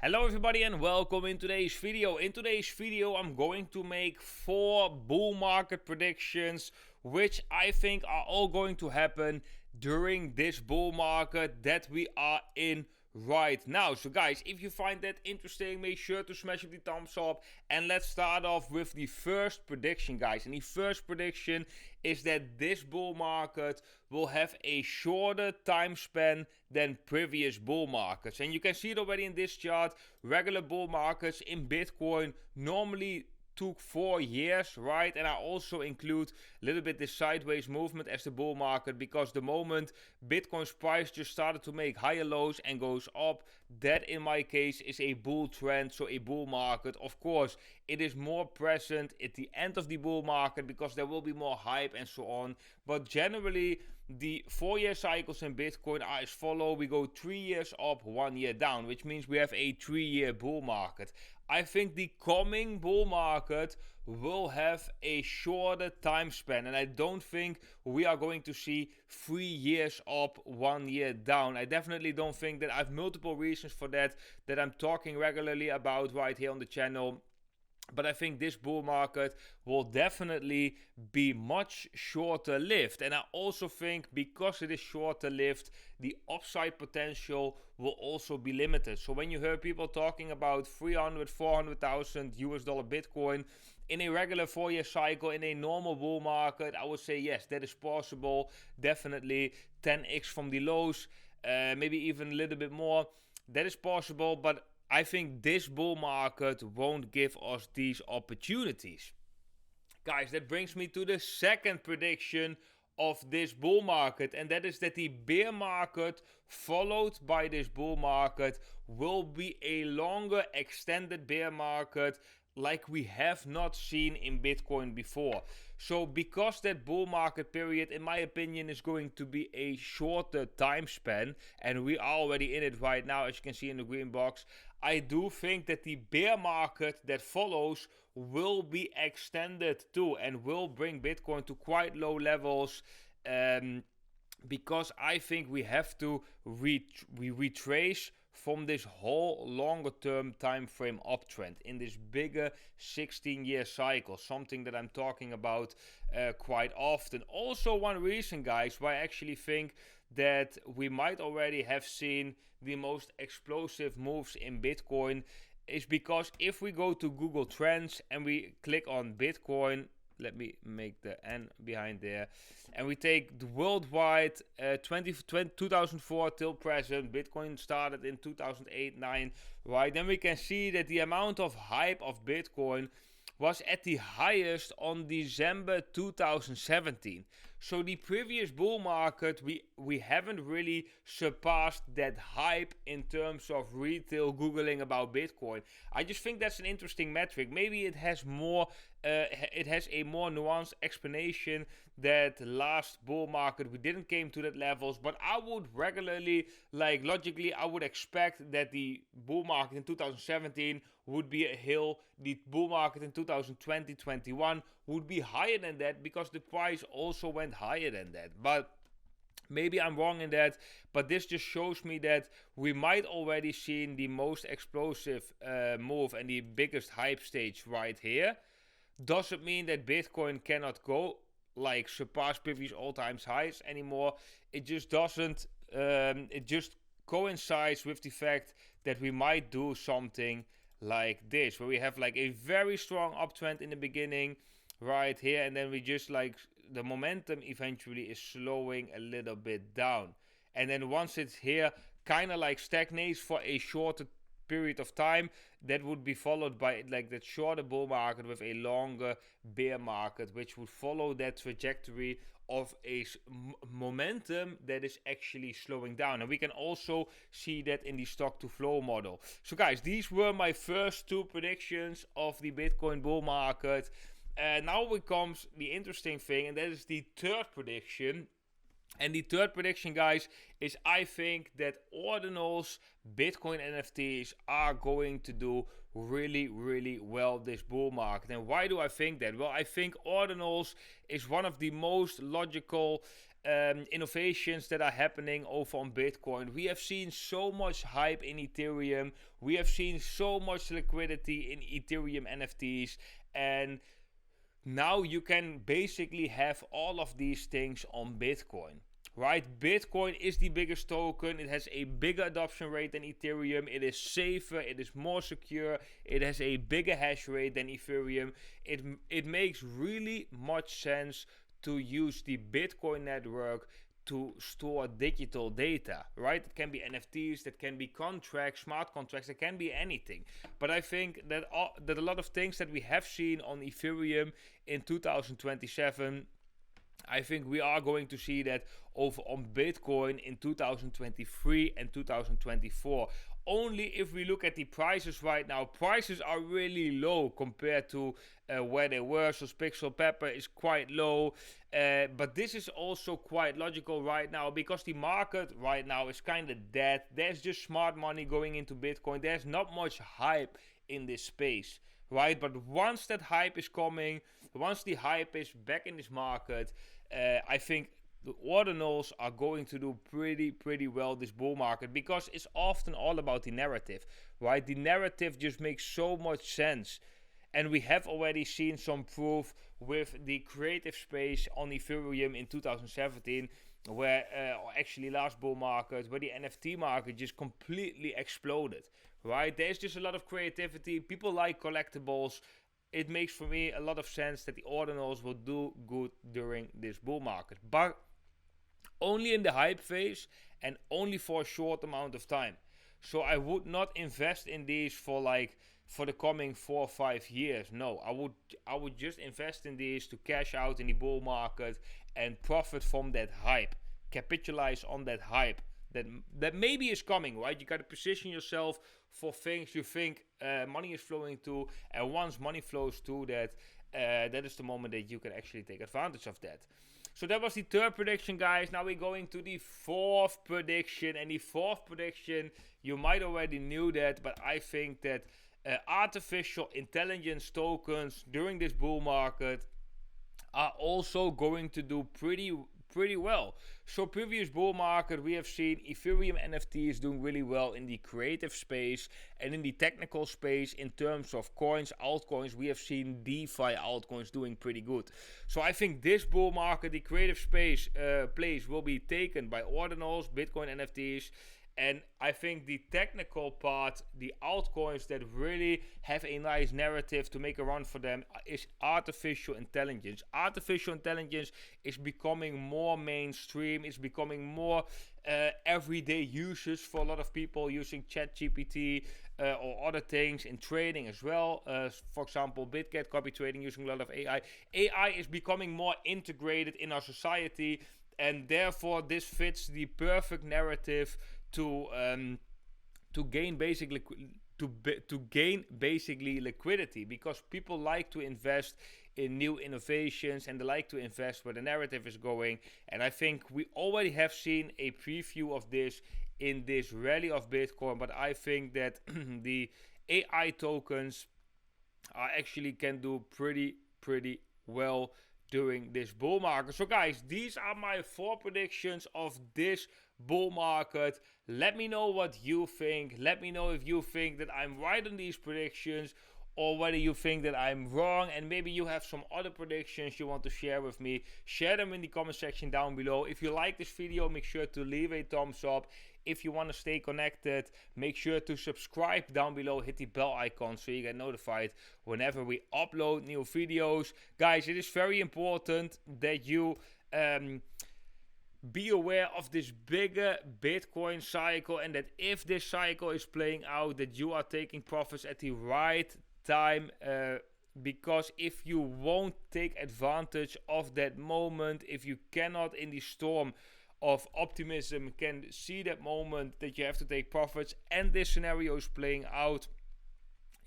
Hello everybody and welcome in today's video. In today's video I'm going to make 4 bull market predictions which I think are all going to happen during this bull market that we are in right now. So guys, if you find that interesting, make sure to smash up the thumbs up and let's start off with the first prediction, guys. And the first prediction is that this bull market will have a shorter time span than previous bull markets. And you can see it already in this chart. Regular bull markets in Bitcoin normally took 4 years, right? And I also include a little bit this sideways movement as the bull market, because the moment Bitcoin's price just started to make higher lows and goes up, that in my case is a bull trend, so a bull market. Of course, it is more present at the end of the bull market because there will be more hype and so on. But generally, the 4-year cycles in Bitcoin are as follow. We go 3 years up, 1 year down, which means we have a 3-year bull market. I think the coming bull market will have a shorter time span, and I don't think we are going to see 3 years up, 1 year down. I definitely don't think that. I have multiple reasons for that I'm talking regularly about right here on the channel. But I think this bull market will definitely be much shorter lived. And I also think because it is shorter lived, the upside potential will also be limited. So when you hear people talking about 300, 400,000 US dollar Bitcoin in a regular 4-year cycle, in a normal bull market, I would say yes, that is possible. Definitely 10x from the lows, maybe even a little bit more. That is possible, but I think this bull market won't give us these opportunities. Guys, that brings me to the second prediction of this bull market, and that is that the bear market followed by this bull market will be a longer extended bear market like we have not seen in Bitcoin before. So because that bull market period, in my opinion, is going to be a shorter time span, and we are already in it right now, as you can see in the green box, I do think that the bear market that follows will be extended too and will bring Bitcoin to quite low levels, because I think we have to retrace from this whole longer term time frame uptrend in this bigger 16-year cycle, something that I'm talking about quite often. Also, one reason, guys, why I actually think that we might already have seen the most explosive moves in Bitcoin is because if we go to Google Trends and we click on Bitcoin, let me make the N behind there, and we take the worldwide 2004 till present. Bitcoin started in 2008-9, right? Then we can see that the amount of hype of Bitcoin was at the highest on December 2017. So the previous bull market, we haven't really surpassed that hype in terms of retail Googling about Bitcoin. I just think that's an interesting metric. Maybe it has more, it has a more nuanced explanation that last bull market we didn't came to that levels, but I would regularly, like logically, I would expect that the bull market in 2017 would be a hill. The bull market in 2020-21 would be higher than that because the price also went higher than that. But maybe I'm wrong in that, but this just shows me that we might already seen the most explosive move and the biggest hype stage right here. Doesn't mean that Bitcoin cannot go like surpass previous all-time highs anymore. It just doesn't. It just coincides with the fact that we might do something like this, where we have like a very strong uptrend in the beginning right here, and then we just like the momentum eventually is slowing a little bit down, and then once it's here, kind of like stagnates for a shorter period of time, that would be followed by like that shorter bull market with a longer bear market, which would follow that trajectory of a momentum that is actually slowing down. And we can also see that in the stock to flow model. So guys, these were my first 2 predictions of the Bitcoin bull market. Now comes the interesting thing, and that is the third prediction. And the third prediction, guys, is I think that ordinals, Bitcoin NFTs are going to do really, really well this bull market. And why do I think that? Well, I think ordinals is one of the most logical innovations that are happening over on Bitcoin. We have seen so much hype in Ethereum. We have seen so much liquidity in Ethereum NFTs. And now you can basically have all of these things on Bitcoin. Right? Bitcoin is the biggest token. It has a bigger adoption rate than Ethereum. It is safer. It is more secure. It has a bigger hash rate than Ethereum. It makes really much sense to use the Bitcoin network to store digital data, right? It can be NFTs, that can be contracts, smart contracts, it can be anything. But I think that a lot of things that we have seen on Ethereum in 2027, I think we are going to see that over on Bitcoin in 2023 and 2024. Only if we look at the prices right now, prices are really low compared to where they were. So Pixel Pepper is quite low. But this is also quite logical right now because the market right now is kind of dead. There's just smart money going into Bitcoin. There's not much hype in this space, right? But once that hype is coming, once the hype is back in this market, I think the ordinals are going to do pretty well this bull market, because it's often all about the narrative, right? The narrative just makes so much sense. And we have already seen some proof with the creative space on Ethereum in 2017, where, actually last bull market, where the NFT market just completely exploded, right? There's just a lot of creativity. People like collectibles. It makes for me a lot of sense that the ordinals will do good during this bull market, but only in the hype phase and only for a short amount of time. So I would not invest in these for the coming 4 or 5 years. No, I would just invest in these to cash out in the bull market and profit from that hype, capitalize on that hype that maybe is coming, right? You got to position yourself for things you think money is flowing to, and once money flows to that, that is the moment that you can actually take advantage of that. So that was the third prediction, guys. Now we're going to the fourth prediction, and the fourth prediction, you might already knew that, but I think that artificial intelligence tokens during this bull market are also going to do pretty well. So previous bull market, we have seen Ethereum NFTs doing really well in the creative space, and in the technical space in terms of coins, altcoins, we have seen DeFi altcoins doing pretty good. So I think this bull market, the creative space place will be taken by ordinals, Bitcoin NFTs. And I think the technical part, the altcoins that really have a nice narrative to make a run for them, is artificial intelligence. Artificial intelligence is becoming more mainstream. It's becoming more everyday usage for a lot of people, using ChatGPT or other things in trading as well. For example, BitGet copy trading using a lot of AI. AI is becoming more integrated in our society, and therefore this fits the perfect narrative to gain basically liquidity, because people like to invest in new innovations and they like to invest where the narrative is going. And I think we already have seen a preview of this in this rally of Bitcoin, but I think that the AI tokens are actually can do pretty well during this bull market. So guys, these are my 4 predictions of this bull market. Let me know what you think. Let me know if you think that I'm right on these predictions, or whether you think that I'm wrong, and maybe you have some other predictions you want to share with me. Share them in the comment section down below. If you like this video, make sure to leave a thumbs up. If you want to stay connected, make sure to subscribe down below. Hit the bell icon so you get notified whenever we upload new videos. Guys, it is very important that you be aware of this bigger Bitcoin cycle, and that if this cycle is playing out, that you are taking profits at the right time, because if you won't take advantage of that moment, if you cannot in the storm of optimism can see that moment that you have to take profits, and this scenario is playing out,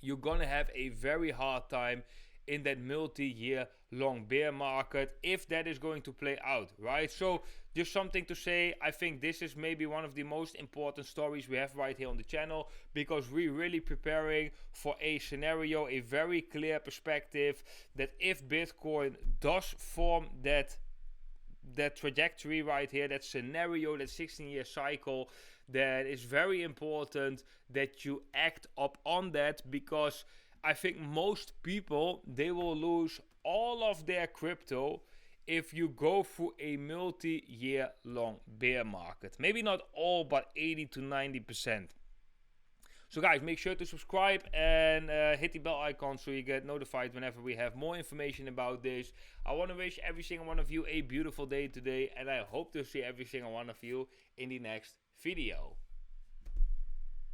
you're gonna have a very hard time in that multi-year long bear market, if that is going to play out, right? So just something to say, I think this is maybe one of the most important stories we have right here on the channel, because we're really preparing for a scenario, a very clear perspective, that if Bitcoin does form that that trajectory right here, that scenario, that 16-year cycle, that is very important that you act up on that, because I think most people, they will lose all of their crypto if you go through a multi-year long bear market. Maybe not all, but 80 to 90%. So guys, make sure to subscribe and hit the bell icon so you get notified whenever we have more information about this. I want to wish every single one of you a beautiful day today, and I hope to see every single one of you in the next video.